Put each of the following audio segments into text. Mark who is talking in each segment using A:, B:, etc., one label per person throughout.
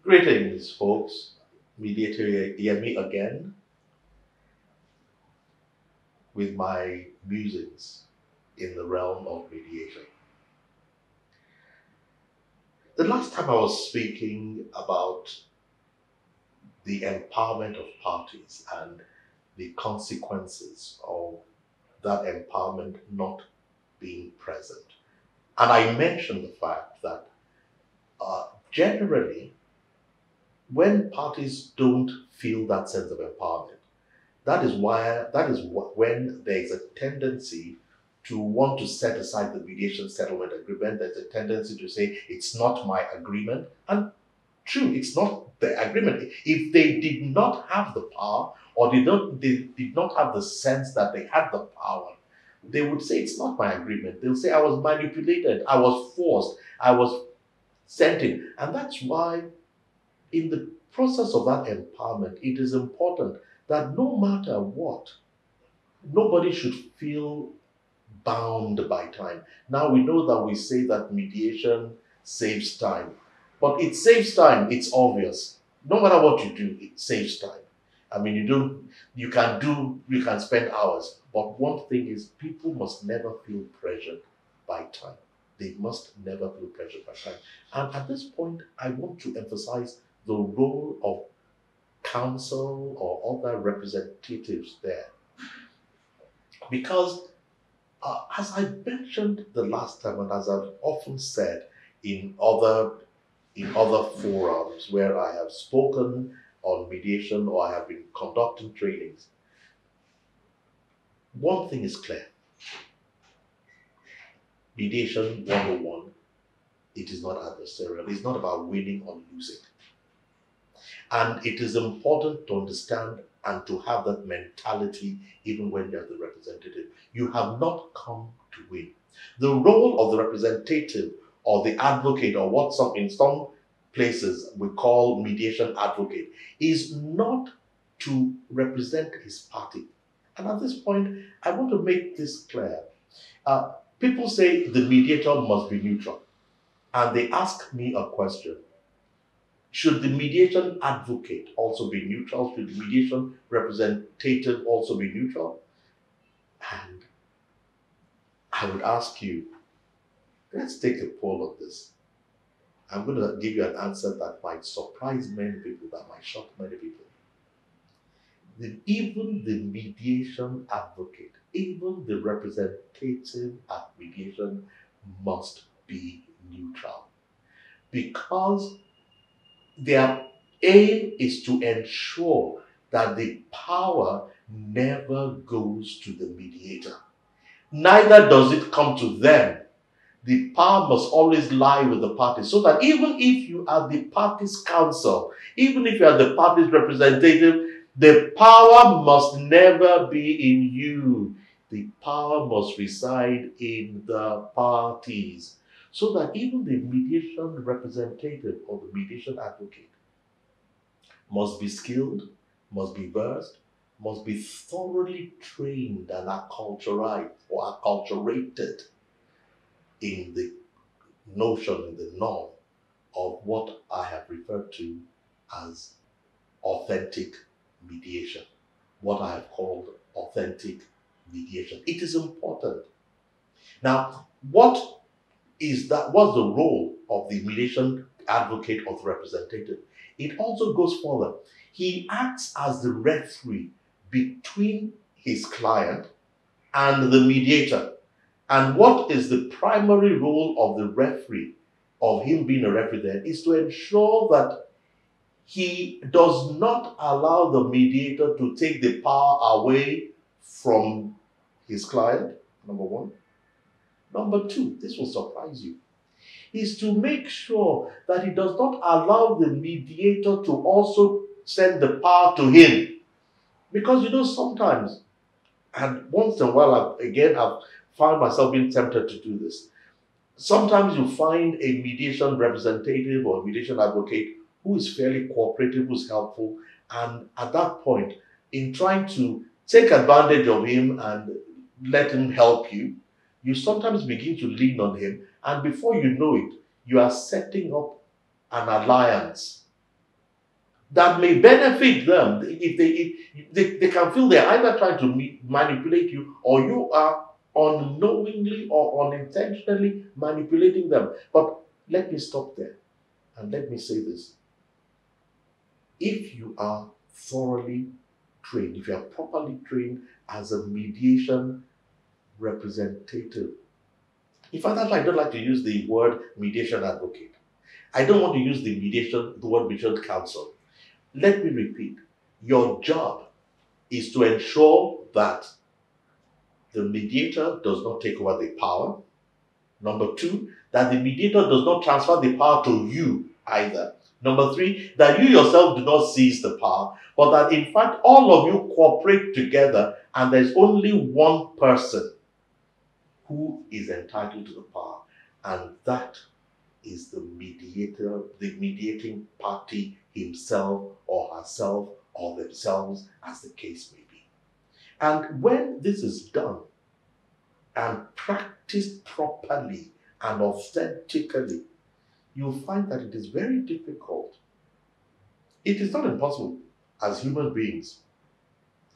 A: Greetings, folks. Mediator, hear me again with my musings in the realm of mediation. The last time I was speaking about the empowerment of parties and the consequences of that empowerment not being present. And I mentioned the fact that generally, when parties don't feel that sense of empowerment, when there is a tendency to want to set aside the mediation settlement agreement. There's a tendency to say it's not my agreement. And true, it's not the agreement. If they did not have the power, or they did not have the sense that they had the power, they would say it's not my agreement. They'll say I was manipulated, I was forced, I was sent in. And that's why in the process of that empowerment, it is important that no matter what, nobody should feel bound by time. Now we know that we say that mediation saves time, but it saves time, it's obvious. No matter what you do, it saves time. I mean, you can spend hours, but one thing is people must never feel pressured by time. They must never feel pressured by time. And at this point, I want to emphasize the role of counsel or other representatives there. Because as I mentioned the last time, and as I've often said in other forums where I have spoken on mediation or I have been conducting trainings, one thing is clear. Mediation 101, it is not adversarial. It's not about winning or losing. And it is important to understand and to have that mentality even when you're the representative. You have not come to win. The role of the representative or the advocate, or what in some places we call mediation advocate, is not to represent his party. And at this point, I want to make this clear. People say the mediator must be neutral. And they ask me a question. Should the mediation advocate also be neutral? Should the mediation representative also be neutral? And I would ask you, let's take a poll of this. I'm going to give you an answer that might surprise many people, that might shock many people. Even the mediation advocate, even the representative at mediation must be neutral. Because their aim is to ensure that the power never goes to the mediator. Neither does it come to them. The power must always lie with the parties, so that even if you are the party's counsel, even if you are the party's representative, the power must never be in you. The power must reside in the parties. So that even the mediation representative or the mediation advocate must be skilled, must be versed, must be thoroughly trained and acculturated or acculturated in the notion, in the norm of what I have referred to as authentic mediation, what I have called authentic mediation. It is important. Now, what's the role of the mediation advocate or the representative? It also goes further. He acts as the referee between his client and the mediator. And what is the primary role of the referee, of him being a referee there, is to ensure that he does not allow the mediator to take the power away from his client, number one. Number two, this will surprise you, is to make sure that he does not allow the mediator to also send the power to him. Because sometimes, and once in a while, I've found myself being tempted to do this. Sometimes you find a mediation representative or a mediation advocate who is fairly cooperative, who's helpful, and at that point, in trying to take advantage of him and let him help you, you sometimes begin to lean on him, and before you know it, you are setting up an alliance that may benefit them. If they can feel they're either trying to manipulate you, or you are unknowingly or unintentionally manipulating them. But let me stop there and let me say this. If you are thoroughly trained, if you are properly trained as a mediation representative, in fact, that's why I don't like to use the word mediation advocate. I don't want to use the word mediation counsel. Let me repeat. Your job is to ensure that the mediator does not take over the power. Number two, that the mediator does not transfer the power to you either. Number three, that you yourself do not seize the power, but that in fact all of you cooperate together and there's only one person who is entitled to the power, and that is the mediator, the mediating party himself or herself or themselves, as the case may be. And when this is done and practiced properly and authentically, you'll find that it is very difficult. It is not impossible. As human beings,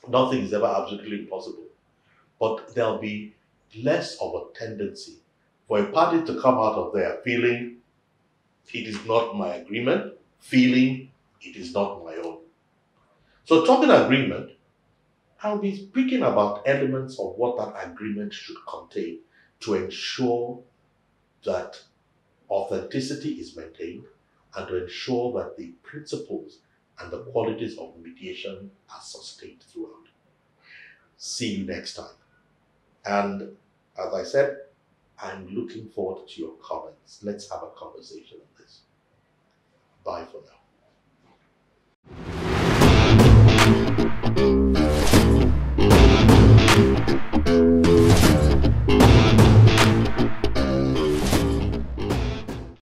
A: nothing is ever absolutely impossible. But there'll be less of a tendency for a party to come out of there feeling it is not my agreement, feeling it is not my own. So talking agreement, I'll be speaking about elements of what that agreement should contain to ensure that authenticity is maintained and to ensure that the principles and the qualities of mediation are sustained throughout. See you next time. And as I said, I'm looking forward to your comments. Let's have a conversation on this. Bye for now.